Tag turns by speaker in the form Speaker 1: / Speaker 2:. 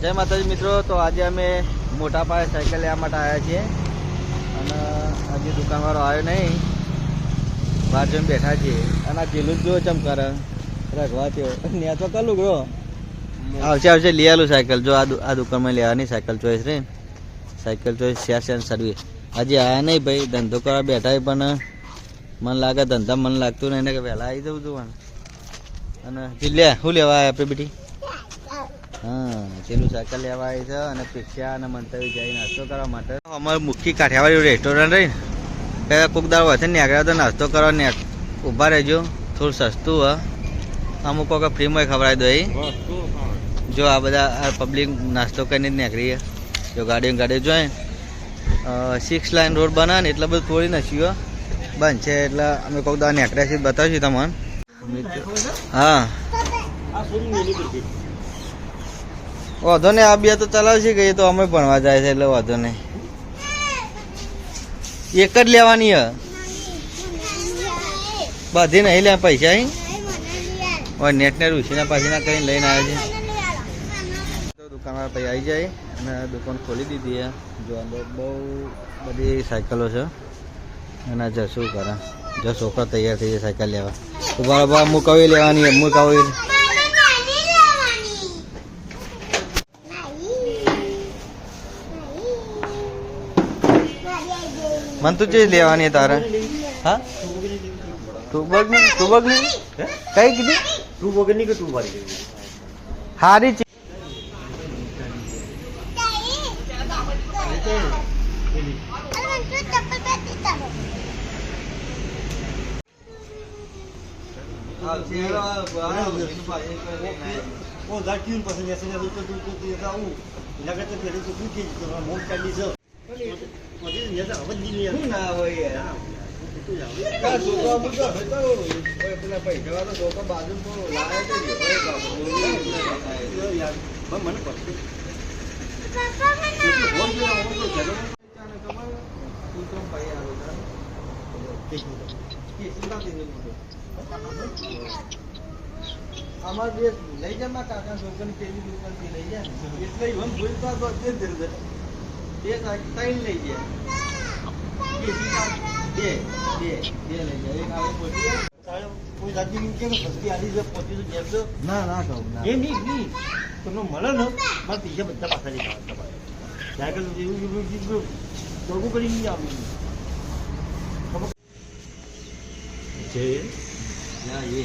Speaker 1: જય માતાજી મિત્રો, તો આજે અમે મોટા પાયે સાયકલ લેવા માટે આવ્યા છીએ અને આજે દુકાનવાળો આવ્યો નહીં, બહાર જઈને બેઠા છીએ. અને આ જેલું જ જો ચમકાર રખવા તેઓ ત્યાં તો કલું બ્રો આવશે લઈ આલું સાયકલ. જો આ દુકાનમાં લેવાની સાયકલ ચોઈસ રે, સાયકલ ચોઈસ શેર સર્વિસ. હજી આવ્યા નહીં ભાઈ, ધંધો કરવા બેઠા પણ મને લાગે ધંધા મને લાગતું નહીં કે વહેલા આવી જવું છું. અને લે શું લેવા આવ્યા આપણે બેટી? હા, પેલું સાયકલ લેવા આવી છે અને પિક્ચા અને મંતવ્ય જાય નાસ્તો કરવા માટે. અમારું મુખ્ય કાઠિયાવાડી રેસ્ટોરન્ટ રહી ને કોક દાળ હોય ને આગળ તો નાસ્તો કરવા ને ઊભા રહેજો, થોડું સસ્તું હ, અમુક વખત ફ્રીમાં ખવડાવી દો. જો આ બધા પબ્લિક નાસ્તો કરીને જ નીકળી જો ગાડીઓ જોઈએ 6 લાઇન રોડ બનાવે ને એટલે બધું થોડી નથી બંધ છે એટલે અમે કોક દાળ નીકળ્યા છીએ બતાવીશું તમને. હા વાંધો નહીં, આ બે તો ચલાવશે કે તો અમે ભણવા જાય છે એટલે વાંધો નહીં. એક જ લેવાની હ, બધી નહીં લે પૈસા અહીં નેટ ને રૂસીના પાછીના કરીને લઈને આવ્યા છે. તો દુકાનવાળા પછી આવી જાય અને દુકાન ખોલી દીધી છે. જો અંદર બહુ બધી સાયકલો છે અને જશું કરે જો છોકરા તૈયાર થઈ જાય સાયકલ લેવા. તો બરાબર મુકાવી લેવાની મુકાવી મન તું ચીજ લેવાની તારે? હા ટુબગ ની કઈ કીધી?
Speaker 2: ટુબગ ની કે ટુ વાળી
Speaker 1: હારી ચીજ
Speaker 2: वो लड़कियों पसंद ऐसे नहीं तो तू ऐसा हूं लगा तो तेरे को पूछ के तो मोट कर ली सर मुझे ये तो अब नहीं
Speaker 1: ના હોય યાર. કા છોકરો બધો હતો ઓય પેલા પૈસા વાળો છોકરો બાજુ તો લાવે છે ઓય બાપુ
Speaker 2: यार મને પડશે
Speaker 1: પપ્પા મને બોલ દે આવો તો ચલો ખબર તું તો ભાઈ આવો કે સીધા દે અમાર બે લઈ જા માં કાકા છોકરાને પેલી દુકાનથી લઈ જા એટલે ઈવન ભૂલતા તો તે દે દે તે સાઈન લઈ જાય કે સીધા બે લઈ જાય. એક આવે પોતી
Speaker 2: કોઈ રાજ્ય ની કેમ સસ્તી આલી છે પોતી તો જેમ તો
Speaker 1: ના ના કહું ના
Speaker 2: એ નહીં તમને મળે ને મારે બીજા બધા પાછા લઈ જવા તમારે સાયકલ એવું દોડું કરી નહીં આવ્યું
Speaker 1: જે ના એ